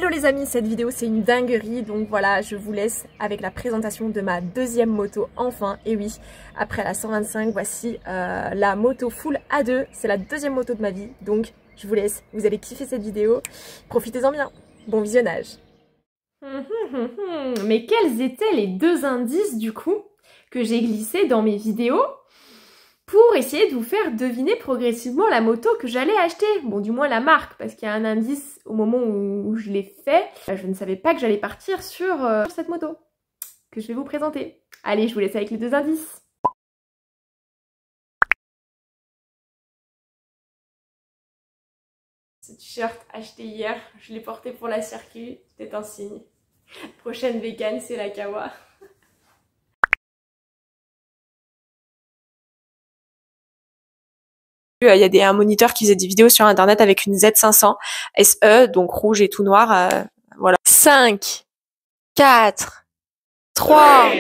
Hello les amis, cette vidéo c'est une dinguerie, donc voilà, je vous laisse avec la présentation de ma deuxième moto enfin. Et oui, après la 125, voici la moto full A2, c'est la deuxième moto de ma vie, donc je vous laisse, vous allez kiffer cette vidéo, profitez-en bien, bon visionnage. Mais quels étaient les deux indices du coup que j'ai glissés dans mes vidéos pour essayer de vous faire deviner progressivement la moto que j'allais acheter. Bon, du moins la marque, parce qu'il y a un indice au moment où je l'ai fait. Je ne savais pas que j'allais partir sur cette moto que je vais vous présenter. Allez, je vous laisse avec les deux indices. Ce t-shirt acheté hier, je l'ai porté pour la circuit, c'était un signe. Prochaine vegan, c'est la Kawa. Il y a un moniteur qui faisait des vidéos sur internet avec une Z500 SE, donc rouge et tout noir. Voilà. 5, 4, 3,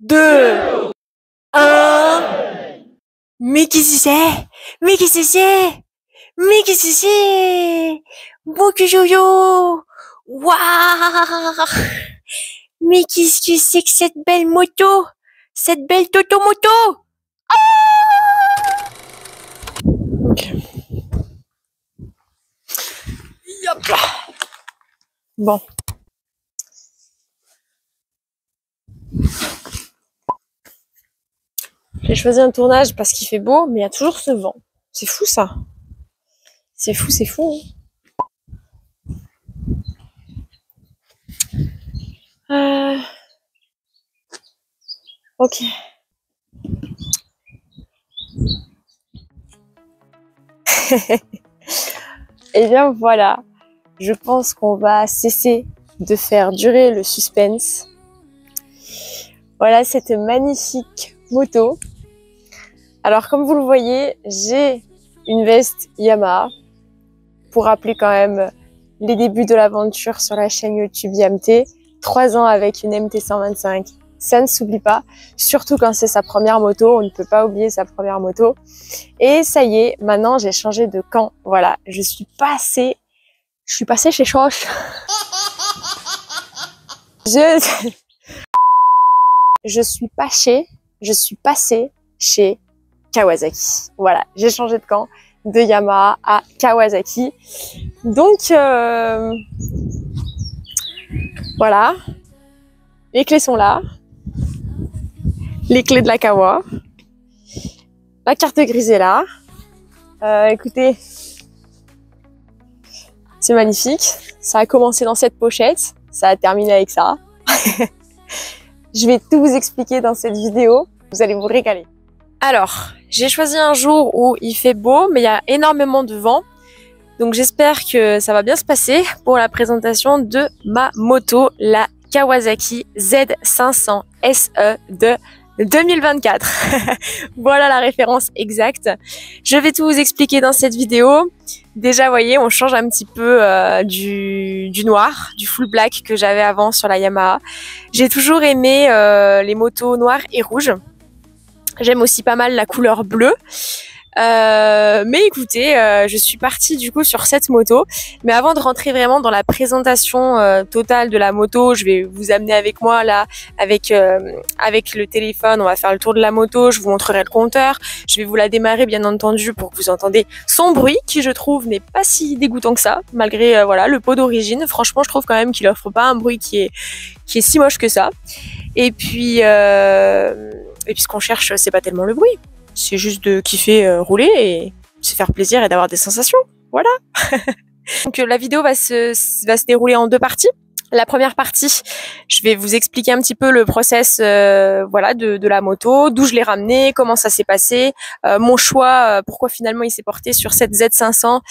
2, 1. Mais qu'est-ce que c'est? Mais qu'est-ce que c'est? Mais qu'est-ce que c'est? Beaucoup yo-yo! Waouh! Mais qu'est-ce que c'est que cette belle moto? Cette belle Toto-moto! Ok. Hop là. Bon. J'ai choisi un tournage parce qu'il fait beau, mais il y a toujours ce vent. C'est fou ça. C'est fou, c'est fou. Ok. Et bien voilà, je pense qu'on va cesser de faire durer le suspense. Voilà cette magnifique moto. Alors comme vous le voyez, j'ai une veste Yamaha pour rappeler quand même les débuts de l'aventure sur la chaîne YouTube YamT. 3 ans avec une MT125, ça ne s'oublie pas, surtout quand c'est sa première moto, on ne peut pas oublier sa première moto. Et ça y est, maintenant j'ai changé de camp, voilà, je suis passée chez Choche. Je suis passée chez Kawasaki. Voilà, j'ai changé de camp, de Yamaha à Kawasaki. Donc, voilà, les clés sont là, les clés de la Kawa, la carte grise est là. Écoutez, c'est magnifique. Ça a commencé dans cette pochette, ça a terminé avec ça. Je vais tout vous expliquer dans cette vidéo, vous allez vous régaler. Alors, j'ai choisi un jour où il fait beau, mais il y a énormément de vent. Donc j'espère que ça va bien se passer pour la présentation de ma moto, la Kawasaki Z500 SE de 2024. Voilà la référence exacte. Je vais tout vous expliquer dans cette vidéo. Déjà, vous voyez, on change un petit peu du noir, du full black que j'avais avant sur la Yamaha. J'ai toujours aimé les motos noires et rouges. J'aime aussi pas mal la couleur bleue. Mais écoutez, je suis partie du coup sur cette moto. Mais avant de rentrer vraiment dans la présentation totale de la moto, je vais vous amener avec moi là, avec le téléphone. On va faire le tour de la moto. Je vous montrerai le compteur. Je vais vous la démarrer bien entendu pour que vous entendez son bruit, qui je trouve n'est pas si dégoûtant que ça, malgré voilà le pot d'origine. Franchement, je trouve quand même qu'il offre pas un bruit qui est si moche que ça. Et puis ce qu'on cherche, c'est pas tellement le bruit. C'est juste de kiffer rouler et se faire plaisir et d'avoir des sensations. Voilà. Donc la vidéo va se dérouler en deux parties. La première partie, je vais vous expliquer un petit peu le process voilà, de la moto, d'où je l'ai ramené, comment ça s'est passé, mon choix, pourquoi finalement il s'est porté sur cette Z500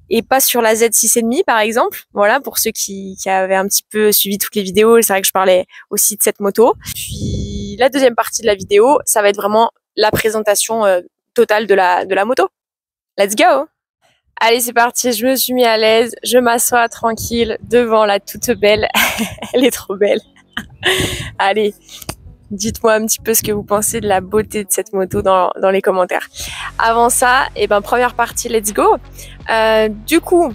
et pas sur la Z6,5 par exemple. Voilà, pour ceux qui avaient un petit peu suivi toutes les vidéos, c'est vrai que je parlais aussi de cette moto. Puis la deuxième partie de la vidéo, ça va être vraiment la présentation totale de la moto. Let's go! Allez, c'est parti, je me suis mis à l'aise, je m'assois tranquille devant la toute belle. Elle est trop belle. Allez, dites-moi un petit peu ce que vous pensez de la beauté de cette moto dans les commentaires. Avant ça, première partie, let's go. Du coup,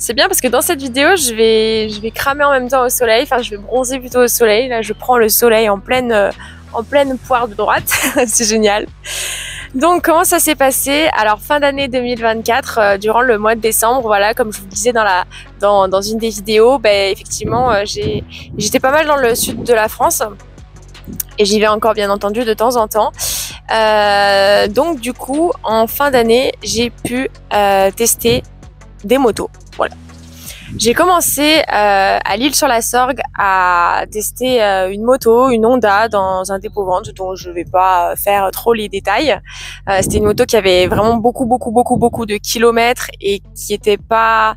C'est bien parce que dans cette vidéo, je vais cramer en même temps au soleil, enfin je vais bronzer plutôt au soleil. Là, je prends le soleil en pleine poire de droite, c'est génial. Donc comment ça s'est passé? Alors fin d'année 2024, durant le mois de décembre, voilà, comme je vous le disais dans une des vidéos, ben effectivement j'étais pas mal dans le sud de la France et j'y vais encore bien entendu de temps en temps. Donc du coup en fin d'année j'ai pu tester des motos. Voilà. J'ai commencé à l'Isle-sur-la-Sorgue à tester une moto, une Honda dans un dépôt-vente dont je vais pas faire trop les détails. C'était une moto qui avait vraiment beaucoup de kilomètres et qui était pas...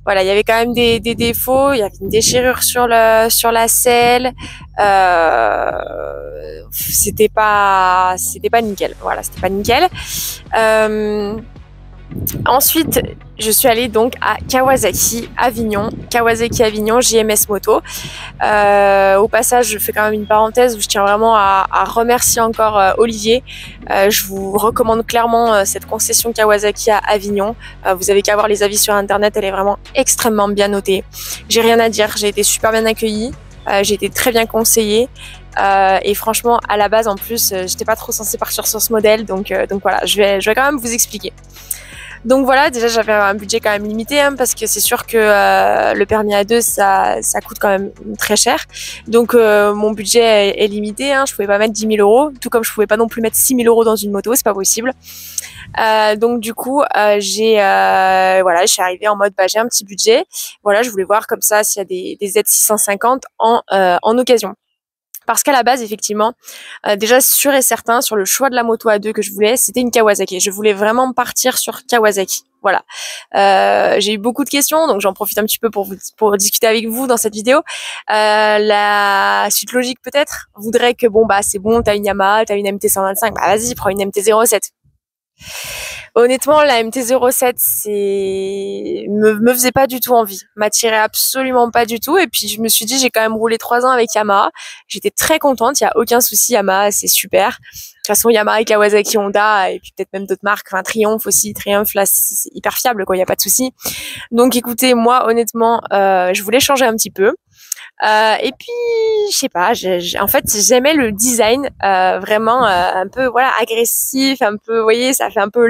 Voilà, il y avait quand même des défauts, il y avait une déchirure sur la selle. C'était pas nickel. Voilà, c'était pas nickel. Ensuite, je suis allée donc à Kawasaki Avignon, JMS Moto. Au passage, je fais quand même une parenthèse où je tiens vraiment à remercier encore Olivier. Je vous recommande clairement cette concession Kawasaki à Avignon. Vous avez qu'à voir les avis sur internet, elle est vraiment extrêmement bien notée. J'ai rien à dire, j'ai été super bien accueillie, j'ai été très bien conseillée. Et franchement, à la base, en plus, j'étais pas trop censée partir sur ce modèle, donc voilà, je vais quand même vous expliquer. Donc voilà, déjà j'avais un budget quand même limité parce que c'est sûr que le permis A2 ça coûte quand même très cher. Donc mon budget est limité, je pouvais pas mettre 10 000 euros, tout comme je pouvais pas non plus mettre 6 000 euros dans une moto, c'est pas possible. Donc du coup je suis arrivée en mode j'ai un petit budget. Voilà, je voulais voir comme ça s'il y a des Z650 en occasion. Parce qu'à la base, effectivement, déjà sûr et certain, sur le choix de la moto A2 que je voulais, c'était une Kawasaki. Je voulais vraiment partir sur Kawasaki. Voilà. J'ai eu beaucoup de questions, donc j'en profite un petit peu pour discuter avec vous dans cette vidéo. La suite logique peut-être voudrait que c'est bon, t'as une Yamaha, t'as une MT-125, vas-y, prends une MT-07. Honnêtement, la MT-07, me faisait pas du tout envie, m'attirait absolument pas du tout. Et puis je me suis dit, j'ai quand même roulé 3 ans avec Yamaha. J'étais très contente, il y a aucun souci, Yamaha, c'est super. De toute façon, Yamaha, Kawasaki, Honda, et puis peut-être même d'autres marques. Enfin, Triumph aussi, Triumph là, c'est hyper fiable, quoi. Il y a pas de souci. Donc, écoutez, moi, honnêtement, je voulais changer un petit peu. Et puis je sais pas, en fait j'aimais le design vraiment un peu agressif, un peu, vous voyez, ça fait un peu,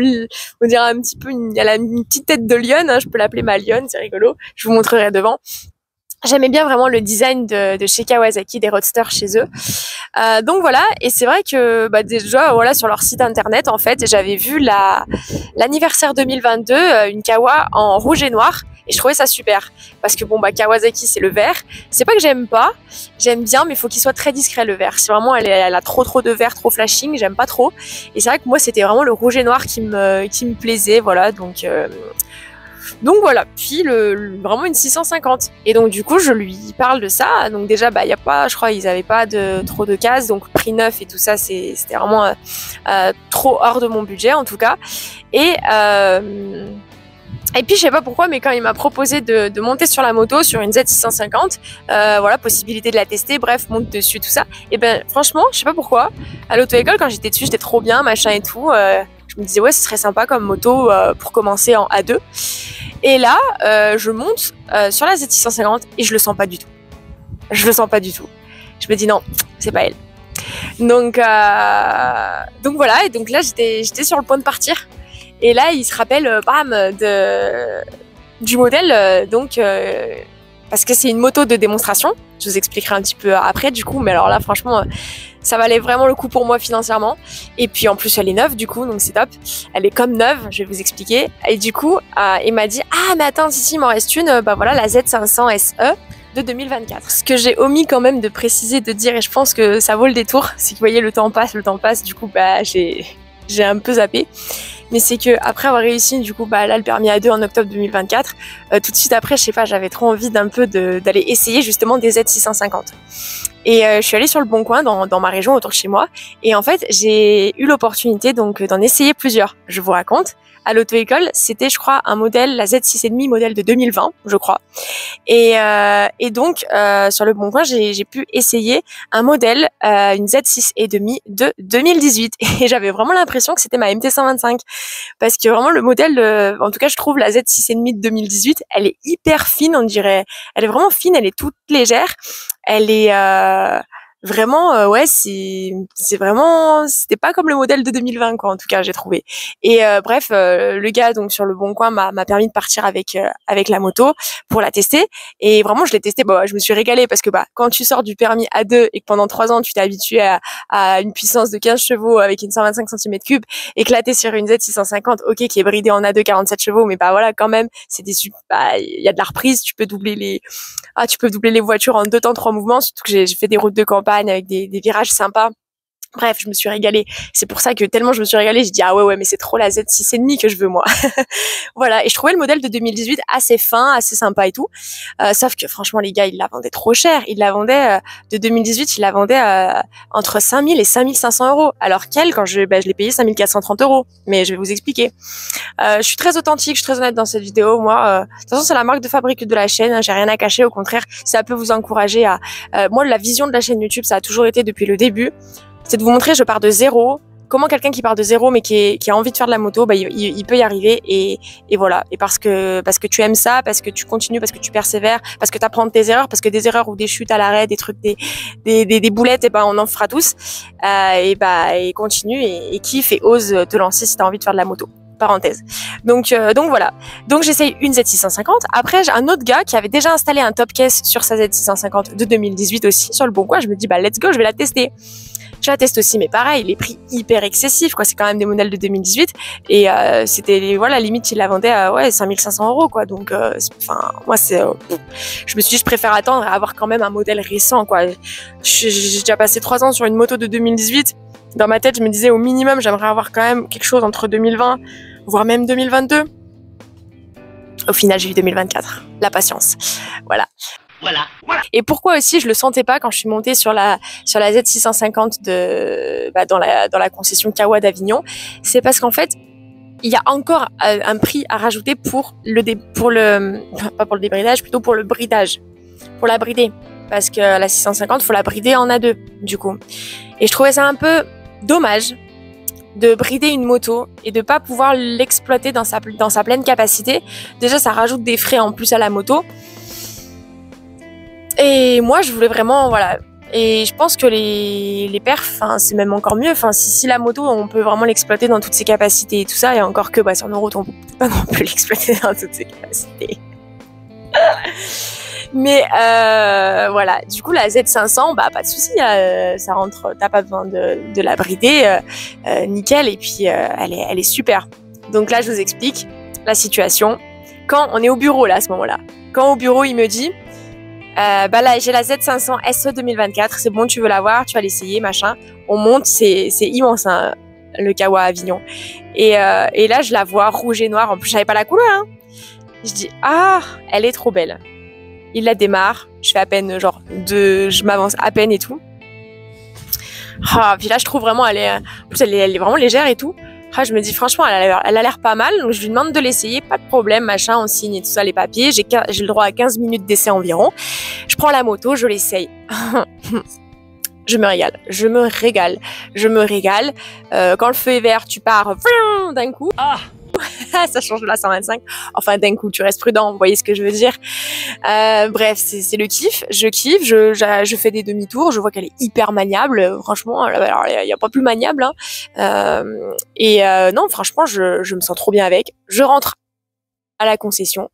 on dirait un petit peu elle a une petite tête de lionne, je peux l'appeler ma lionne, c'est rigolo, je vous montrerai devant. J'aimais bien vraiment le design de chez Kawasaki, des roadsters chez eux. Donc voilà, et c'est vrai que déjà sur leur site internet, en fait, j'avais vu l'anniversaire 2022, une Kawa en rouge et noir. Et je trouvais ça super parce que Kawasaki c'est le vert. C'est pas que j'aime pas, j'aime bien, mais il faut qu'il soit très discret le vert. Si vraiment elle a trop de vert, trop flashing, j'aime pas trop. Et c'est vrai que moi c'était vraiment le rouge et noir qui me plaisait, voilà. Donc voilà, puis vraiment une 650. Et donc du coup je lui parle de ça. Donc déjà y a pas, je crois ils avaient pas trop de cases, donc prix neuf et tout ça c'était vraiment trop hors de mon budget en tout cas. Et puis je sais pas pourquoi, mais quand il m'a proposé de monter sur la moto, sur une Z650, possibilité de la tester, bref, monte dessus, tout ça. Et franchement, je sais pas pourquoi, à l'auto-école quand j'étais dessus, j'étais trop bien, machin et tout. Je me disais ce serait sympa comme moto pour commencer en A2. Et là, je monte sur la Z650 et je le sens pas du tout. Je le sens pas du tout. Je me dis non, c'est pas elle. Donc voilà, et donc là j'étais sur le point de partir. Et là, il se rappelle, du modèle, parce que c'est une moto de démonstration. Je vous expliquerai un petit peu après, du coup. Mais alors là, franchement, ça valait vraiment le coup pour moi financièrement. Et puis, en plus, elle est neuve, du coup, donc c'est top. Elle est comme neuve, je vais vous expliquer. Et du coup, il m'a dit, mais attends, si, il m'en reste une, la Z500 SE de 2024. Ce que j'ai omis quand même de préciser, de dire, et je pense que ça vaut le détour, c'est que vous voyez, le temps passe, du coup, j'ai un peu zappé. Mais c'est que après avoir réussi du coup là le permis A2 en octobre 2024, tout de suite après je sais pas, j'avais trop envie d'un peu d'aller essayer justement des Z650. Et je suis allée sur le Bon Coin dans ma région autour de chez moi et en fait j'ai eu l'opportunité donc d'en essayer plusieurs. Je vous raconte. à l'auto-école, c'était je crois un modèle, la Z6,5 modèle de 2020, je crois. Et donc sur le Bon Coin, j'ai pu essayer un modèle, une Z6,5 de 2018 et j'avais vraiment l'impression que c'était ma MT125 parce que vraiment le modèle, en tout cas je trouve la Z6,5 de 2018, elle est hyper fine, on dirait, elle est vraiment fine, elle est toute légère, elle est vraiment ouais, c'est vraiment, c'était pas comme le modèle de 2020 quoi, en tout cas j'ai trouvé. Et bref, le gars donc sur le Bon Coin m'a permis de partir avec la moto pour la tester et vraiment je l'ai testée, je me suis régalée parce que quand tu sors du permis A2 et que pendant 3 ans tu t'es habitué à une puissance de 15 chevaux avec une 125 cm3 et que là t'es sur une Z650, OK, qui est bridée en A2 47 chevaux, mais voilà, quand même c'est il y a de la reprise, tu peux doubler les voitures en 2 temps 3 mouvements, surtout que j'ai fait des routes de campagne avec des virages sympas. Bref, je me suis régalée. C'est pour ça que tellement je me suis régalée, j'ai dit ah ouais mais c'est trop la Z6,5 que je veux moi. Voilà, et je trouvais le modèle de 2018 assez fin, assez sympa et tout. Sauf que franchement les gars, ils la vendaient trop cher. Ils la vendaient de 2018, ils la vendaient entre 5000 et 5500 euros. Alors qu'elle, quand je l'ai payé 5430 euros. Mais je vais vous expliquer. Je suis très authentique, je suis très honnête dans cette vidéo. Moi, de toute façon, c'est la marque de fabrique de la chaîne. Hein, j'ai rien à cacher. Au contraire, ça peut vous encourager à. Moi, la vision de la chaîne YouTube, ça a toujours été depuis le début. C'est de vous montrer, je pars de zéro. Comment quelqu'un qui part de zéro mais qui a envie de faire de la moto, il peut y arriver et voilà. Et parce que tu aimes ça, parce que tu continues, parce que tu persévères, parce que tu apprends de tes erreurs, parce que des erreurs ou des chutes à l'arrêt, des trucs, des boulettes, on en fera tous. Et continue et kiffe et ose te lancer si tu as envie de faire de la moto. Parenthèse. Donc voilà. Donc j'essaye une Z650. Après j'ai un autre gars qui avait déjà installé un top case sur sa Z650 de 2018 aussi sur le Bon Coin. Je me dis let's go, je vais la tester. Je la teste aussi, mais pareil, les prix hyper excessifs, quoi. C'est quand même des modèles de 2018 et c'était limite ils la vendaient à 5500 euros, quoi. Donc moi je me suis dit je préfère attendre et avoir quand même un modèle récent, quoi. J'ai déjà passé 3 ans sur une moto de 2018. Dans ma tête, je me disais au minimum j'aimerais avoir quand même quelque chose entre 2020 voire même 2022. Au final, j'ai eu 2024. La patience. Voilà. Et pourquoi aussi je le sentais pas quand je suis montée sur la Z650 dans la concession Kawa d'Avignon, c'est parce qu'en fait il y a encore un prix à rajouter pour pas pour le débridage, plutôt pour le bridage, pour la brider, parce que la 650 faut la brider en A2 du coup. Et je trouvais ça un peu dommage de brider une moto et de pas pouvoir l'exploiter dans sa pleine capacité. Déjà ça rajoute des frais en plus à la moto. Et moi, je voulais vraiment, voilà. Et je pense que les perfs, c'est même encore mieux. Si la moto, on peut vraiment l'exploiter dans toutes ses capacités et tout ça, et encore que, sur nos routes, on peut pas non plus l'exploiter dans toutes ses capacités. Mais voilà. Du coup, la Z500, pas de souci, ça rentre. T'as pas besoin de la brider, nickel. Et puis, elle est super. Donc là, je vous explique la situation. Quand on est au bureau là, à ce moment-là, quand au bureau, il me dit. Là j'ai la Z500 SE 2024, c'est bon, tu veux l'avoir, tu vas l'essayer, machin. On monte, c'est immense, hein, le Kawa Avignon. Et là je la vois rouge et noire, en plus je savais pas la couleur. Hein. Je dis elle est trop belle. Il la démarre, je fais à peine je m'avance à peine et tout. Puis là je trouve vraiment elle est vraiment légère et tout. Je me dis franchement elle a l'air pas mal, donc je lui demande de l'essayer, pas de problème, machin, on signe et tout ça, les papiers, j'ai le droit à 15 minutes d'essai environ. Je prends la moto, je l'essaye. Je me régale. Quand le feu est vert, tu pars d'un coup. Ça change de la 125. Enfin, d'un coup, tu restes prudent, vous voyez ce que je veux dire. Bref, c'est le kiff. Je kiffe, je fais des demi-tours, je vois qu'elle est hyper maniable. Franchement, il n'y a pas plus maniable. Hein. Non, franchement, je me sens trop bien avec. Je rentre à la concession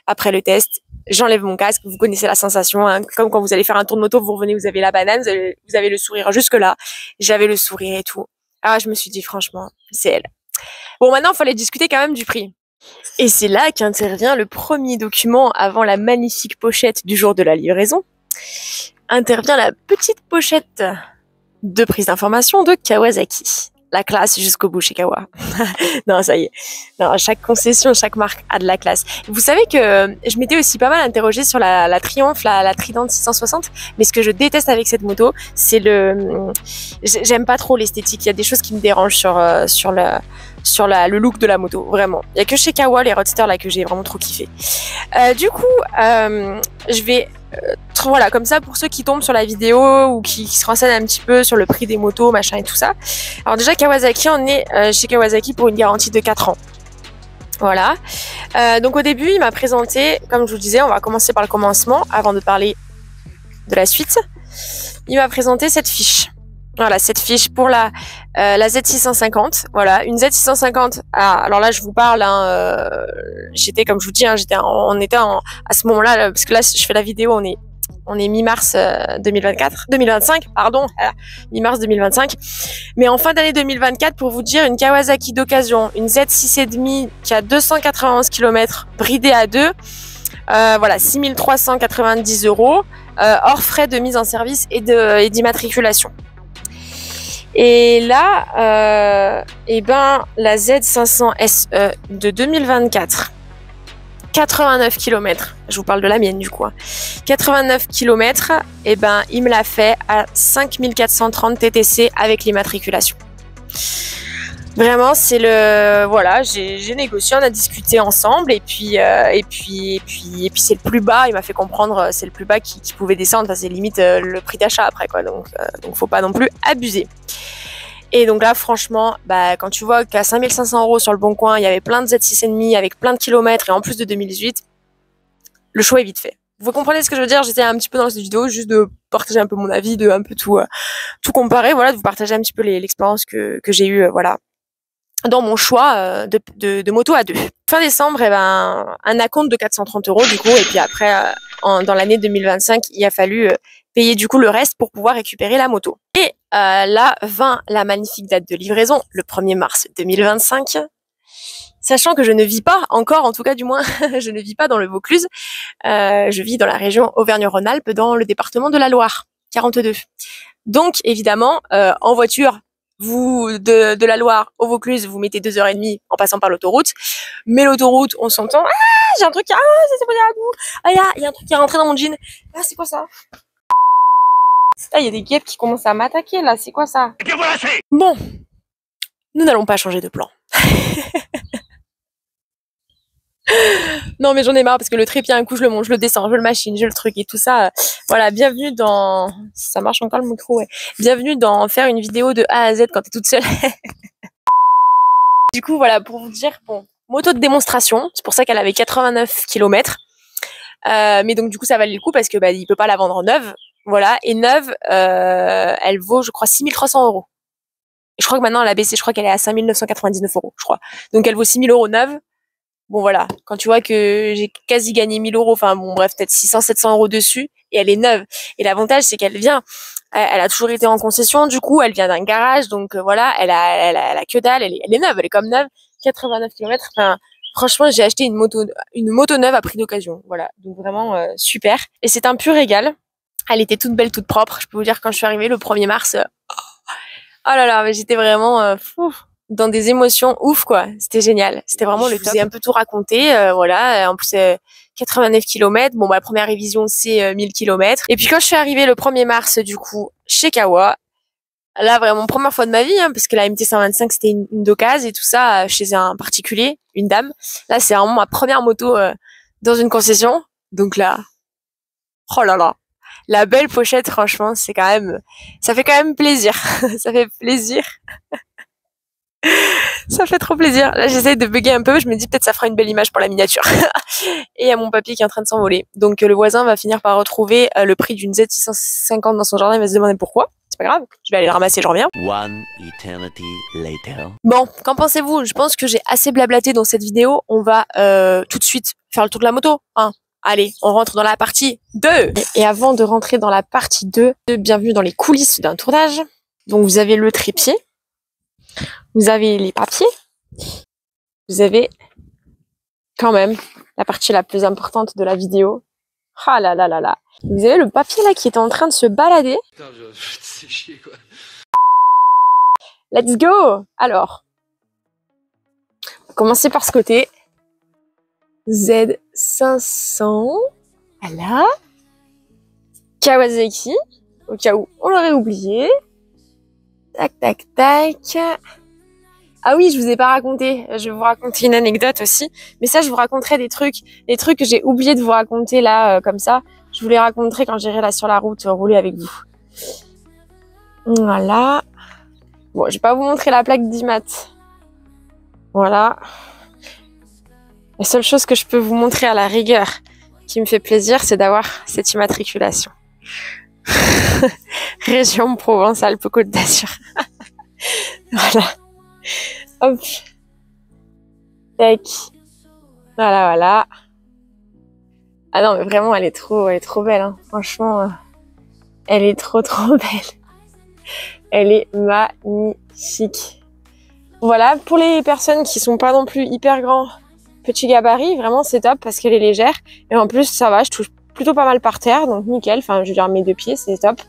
après le test. J'enlève mon casque, vous connaissez la sensation, hein, comme quand vous allez faire un tour de moto, vous revenez, vous avez la banane, vous avez le sourire jusque là. J'avais le sourire et tout. Je me suis dit franchement, c'est elle. Bon, maintenant, il fallait discuter quand même du prix. Et c'est là qu'intervient le premier document avant la magnifique pochette du jour de la livraison. Intervient la petite pochette de prise d'information de Kawasaki. La classe jusqu'au bout chez Kawa. Non, ça y est. Non, chaque concession, chaque marque a de la classe. Vous savez que je m'étais aussi pas mal interrogée sur la Triumph, la Trident 660. Mais ce que je déteste avec cette moto, c'est j'aime pas trop l'esthétique. Il y a des choses qui me dérangent sur sur le look de la moto, vraiment. Il y a que chez Kawa les Roadster là que j'ai vraiment trop kiffé. Du coup, je vais voilà, comme ça, pour ceux qui tombent sur la vidéo ou qui se renseignent un petit peu sur le prix des motos, machin et tout ça. Alors déjà, Kawasaki, on est chez Kawasaki pour une garantie de 4 ans. Voilà. Donc au début, il m'a présenté, comme je vous disais, on va commencer par le commencement avant de parler de la suite. Il m'a présenté cette fiche. Voilà, cette fiche pour la Z650. Voilà, une Z650. Ah, alors là, je vous parle. Hein, j'étais, comme je vous dis, hein, on était à ce moment-là, parce que là, je fais la vidéo, on est mi-mars 2025, pardon, mi-mars 2025. Mais en fin d'année 2024, pour vous dire, une Kawasaki d'occasion, une Z6,5 qui a 291 km, bridée à 2, voilà, 6 390 €, hors frais de mise en service et d'immatriculation. Et là, la Z500 SE de 2024, 89 km, je vous parle de la mienne du coup, 89 km, il me l'a fait à 5 430 TTC avec l'immatriculation. Vraiment, c'est voilà, j'ai négocié, on a discuté ensemble et puis c'est le plus bas. Il m'a fait comprendre, c'est le plus bas qui pouvait descendre. Enfin, c'est limite le prix d'achat après quoi. Donc faut pas non plus abuser. Et donc là, franchement, quand tu vois qu'à 5 500 € sur le Bon Coin, il y avait plein de Z6,5 avec plein de kilomètres et en plus de 2018, le choix est vite fait. Vous comprenez ce que je veux dire? J'essaie un petit peu dans cette vidéo juste de partager un peu mon avis, de un peu tout comparer, voilà, de vous partager un petit peu l'expérience que j'ai eue, voilà, dans mon choix de moto à 2. Fin décembre, un acompte de 430 € du coup, et puis après, dans l'année 2025, il a fallu payer du coup le reste pour pouvoir récupérer la moto. Et là vint la magnifique date de livraison, le 1er mars 2025. Sachant que je ne vis pas encore, en tout cas du moins, je ne vis pas dans le Vaucluse, je vis dans la région Auvergne-Rhône-Alpes, dans le département de la Loire, 42. Donc évidemment, en voiture, vous de la Loire au Vaucluse, vous mettez 2h30 en passant par l'autoroute. Mais l'autoroute, on s'entend. Ah, j'ai un truc c'est pas à vous. Ah là, il y a un truc qui est rentré dans mon jean. Ah, c'est quoi ça? Ah, il y a des guêpes qui commencent à m'attaquer là. C'est quoi ça? Bon, nous n'allons pas changer de plan. Non mais j'en ai marre parce que le trépied, un coup je le monte, je le descends, je le machine, je le truc et tout ça. Voilà, bienvenue dans... Ça marche encore le micro, ouais. Bienvenue dans faire une vidéo de A à Z quand t'es toute seule. Du coup, voilà, pour vous dire, bon, moto de démonstration, c'est pour ça qu'elle avait 89 km. Mais donc du coup ça valait le coup parce que il peut pas la vendre neuve. Voilà, et neuve, elle vaut, je crois, 6 300 €. Et je crois que maintenant elle a baissé, je crois qu'elle est à 5 999 €, je crois. Donc elle vaut 6 000 € neuve. Bon voilà, quand tu vois que j'ai quasi gagné 1 000 €, enfin bon bref, peut-être 600-700 € dessus, et elle est neuve. Et l'avantage c'est qu'elle vient, elle a toujours été en concession, du coup elle vient d'un garage, donc voilà, elle a que dalle, elle est neuve, elle est comme neuve, 89 km, enfin franchement j'ai acheté une moto neuve à prix d'occasion, voilà, donc vraiment super. Et c'est un pur régal, elle était toute belle, toute propre, je peux vous dire quand je suis arrivée le 1er mars, oh là là, mais j'étais vraiment dans des émotions ouf quoi, c'était génial, c'était vraiment le top. Je vous ai un peu tout raconté, voilà, en plus 89 km, bon la première révision c'est 1000 km. Et puis quand je suis arrivée le 1er mars du coup chez Kawa, là vraiment première fois de ma vie, hein, parce que la MT 125 c'était une d'occasion et tout ça chez un particulier, une dame. Là c'est vraiment ma première moto dans une concession, donc là, oh là là. La belle pochette, franchement, c'est quand même, ça fait quand même plaisir. Ça fait plaisir. Ça fait trop plaisir. Là, j'essaie de bugger un peu. Je me dis peut-être ça fera une belle image pour la miniature. Et il y a mon papier qui est en train de s'envoler. Donc le voisin va finir par retrouver le prix d'une Z650 dans son jardin. Il va se demander pourquoi. C'est pas grave. Je vais aller le ramasser, je reviens. One eternity later. Bon, qu'en pensez-vous? Je pense que j'ai assez blablaté dans cette vidéo. On va tout de suite faire le tour de la moto. Hein. Allez, on rentre dans la partie 2. Et avant de rentrer dans la partie 2, bienvenue dans les coulisses d'un tournage. Donc vous avez le trépied, vous avez les papiers, vous avez quand même la partie la plus importante de la vidéo. Ah là là là là. Vous avez le papier là qui est en train de se balader. Putain, c'est chier quoi. Let's go. Alors, on va commencer par ce côté. Z500, voilà, Kawasaki, au cas où on l'aurait oublié, tac tac tac. Ah oui, je vous ai pas raconté. Je vais vous raconter une anecdote aussi. Mais ça, je vous raconterai des trucs que j'ai oublié de vous raconter là, comme ça. Je vous les raconterai quand j'irai là sur la route rouler avec vous. Voilà. Bon, je vais pas vous montrer la plaque d'IMAT. Voilà. La seule chose que je peux vous montrer à la rigueur qui me fait plaisir, c'est d'avoir cette immatriculation. Région Provence-Alpes-Côte d'Azur. Voilà. Hop. Tac. Voilà, voilà. Ah non, mais vraiment, elle est trop belle, hein. Franchement, elle est trop belle. Elle est magnifique. Voilà, pour les personnes qui sont pas non plus hyper grands, petit gabarit, vraiment c'est top parce qu'elle est légère. Et en plus, ça va, je touche plutôt pas mal par terre, donc nickel. Enfin, je veux dire, mes 2 pieds, c'est top.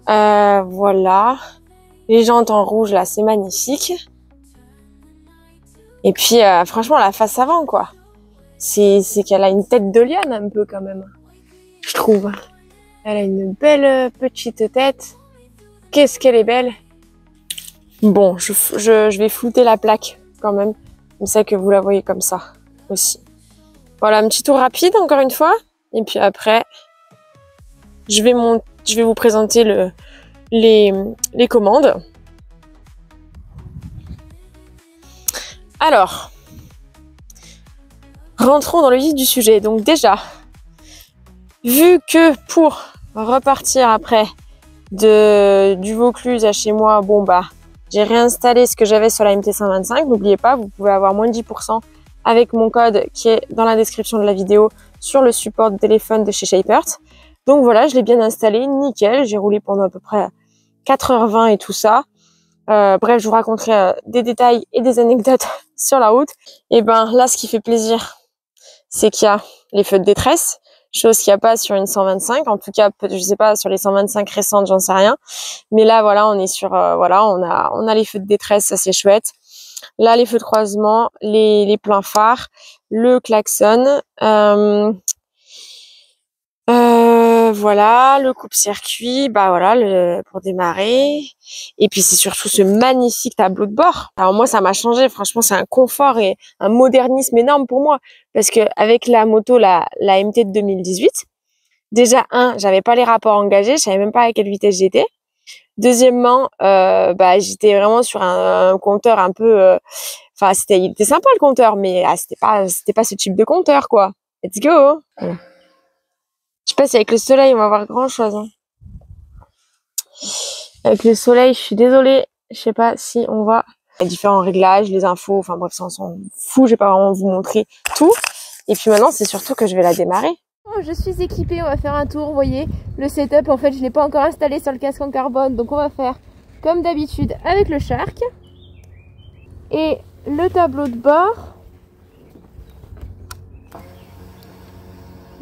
Voilà. Les jantes en rouge, là, c'est magnifique. Et puis, franchement, la face avant, quoi. C'est qu'elle a une tête de liane, un peu, quand même. Je trouve. Elle a une belle petite tête. Qu'est-ce qu'elle est belle. Bon, je vais flouter la plaque, quand même. Comme ça que vous la voyez comme ça, aussi. Voilà, un petit tour rapide, encore une fois. Et puis après, je vais vous présenter les commandes. Alors, rentrons dans le vif du sujet. Donc déjà, vu que pour repartir après du Vaucluse à chez moi, bon bah, j'ai réinstallé ce que j'avais sur la MT125. N'oubliez pas, vous pouvez avoir moins de 10% avec mon code qui est dans la description de la vidéo sur le support de téléphone de chez Shapert. Donc voilà, je l'ai bien installé, nickel. J'ai roulé pendant à peu près 4h20 et tout ça. Bref, je vous raconterai des détails et des anecdotes sur la route. Et ben là, ce qui fait plaisir, c'est qu'il y a les feux de détresse, chose qu'il n'y a pas sur une 125. En tout cas, je sais pas, sur les 125 récentes, j'en sais rien. Mais là, voilà, on est sur, voilà, on a les feux de détresse, ça c'est chouette. Là, les feux de croisement, les pleins phares, le klaxon. Voilà, le coupe-circuit, bah voilà, pour démarrer. Et puis c'est surtout ce magnifique tableau de bord. Alors moi, ça m'a changé. Franchement, c'est un confort et un modernisme énorme pour moi. Parce que avec la moto, la MT de 2018, déjà, j'avais pas les rapports engagés. Je savais même pas à quelle vitesse j'étais. Deuxièmement, bah j'étais vraiment sur un compteur un peu... Enfin, il était sympa le compteur, mais c'était pas ce type de compteur, quoi. Let's go. Voilà. Je sais pas si avec le soleil on va voir grand chose. Hein. Avec le soleil, je suis désolée. Je sais pas si on va. Les différents réglages, les infos, enfin bref, ça on s'en fout. Je vais pas vraiment vous montrer tout. Et puis maintenant, c'est surtout que je vais la démarrer. Oh, je suis équipée, on va faire un tour. Vous voyez, le setup, en fait, je l'ai pas encore installé sur le casque en carbone. Donc on va faire comme d'habitude avec le Shark. Et le tableau de bord.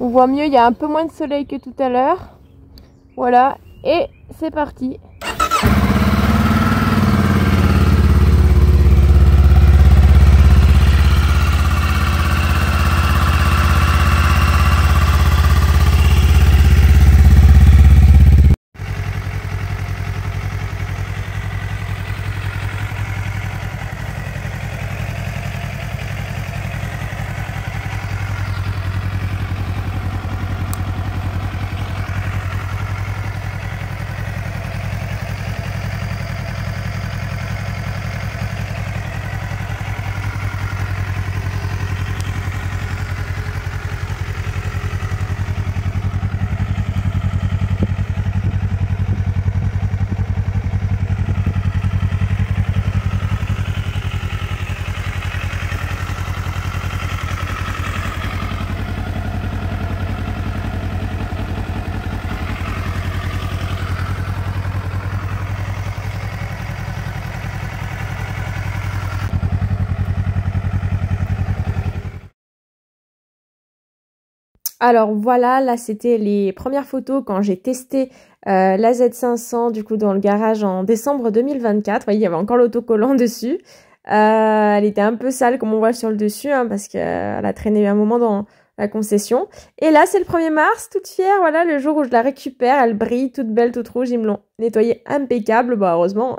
On voit mieux, il y a un peu moins de soleil que tout à l'heure. Voilà, et c'est parti. Alors voilà, là c'était les premières photos quand j'ai testé la Z500 du coup dans le garage en décembre 2024. Vous voyez, il y avait encore l'autocollant dessus. Elle était un peu sale comme on voit sur le dessus hein, parce qu'elle a traîné un moment dans la concession. Et là c'est le 1er mars, toute fière, voilà, le jour où je la récupère, elle brille, toute belle, toute rouge, ils me l'ont nettoyée impeccable, bah heureusement.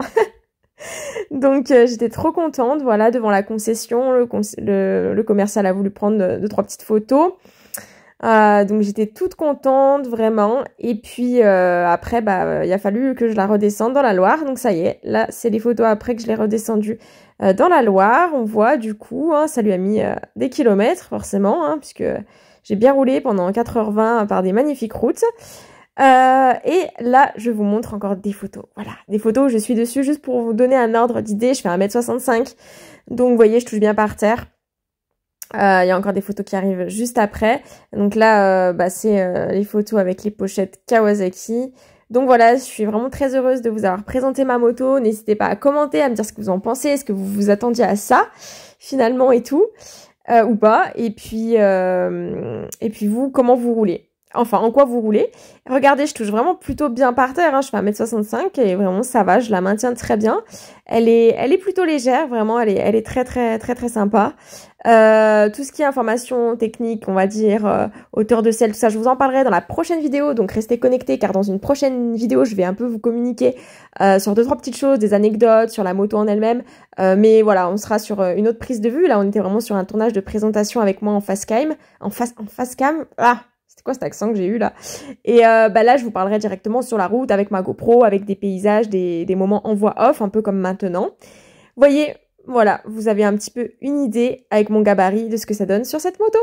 Donc j'étais trop contente, voilà, devant la concession, le commercial a voulu prendre deux, trois petites photos. Donc j'étais toute contente, vraiment. Et puis après, il a fallu que je la redescende dans la Loire. Donc ça y est, là, c'est les photos après que je l'ai redescendue dans la Loire. On voit du coup, hein, ça lui a mis des kilomètres, forcément, hein, puisque j'ai bien roulé pendant 4h20 par des magnifiques routes. Et là, je vous montre encore des photos. Voilà, des photos où je suis dessus, juste pour vous donner un ordre d'idée. Je fais 1m65, donc vous voyez, je touche bien par terre. Il y a encore des photos qui arrivent juste après. Donc là, c'est les photos avec les pochettes Kawasaki. Donc voilà, je suis vraiment très heureuse de vous avoir présenté ma moto. N'hésitez pas à commenter, à me dire ce que vous en pensez. Est-ce que vous vous attendiez à ça, finalement, et tout, ou pas. Et puis vous, comment vous roulez? Enfin, en quoi vous roulez? Regardez, je touche vraiment plutôt bien par terre, hein. Je fais 1m65 et vraiment ça va, je la maintiens très bien. Elle est plutôt légère, vraiment, elle est très très très très sympa. Tout ce qui est information technique, on va dire, hauteur de selle, tout ça, je vous en parlerai dans la prochaine vidéo, donc restez connectés car dans une prochaine vidéo, je vais un peu vous communiquer sur 2-3 petites choses, des anecdotes sur la moto en elle-même. Mais voilà, on sera sur une autre prise de vue. Là, on était vraiment sur un tournage de présentation avec moi en face cam. Ah, c'était quoi cet accent que j'ai eu là? Et là, je vous parlerai directement sur la route avec ma GoPro, avec des paysages, des moments en voix off, un peu comme maintenant. Vous voyez, voilà, vous avez un petit peu une idée avec mon gabarit de ce que ça donne sur cette moto.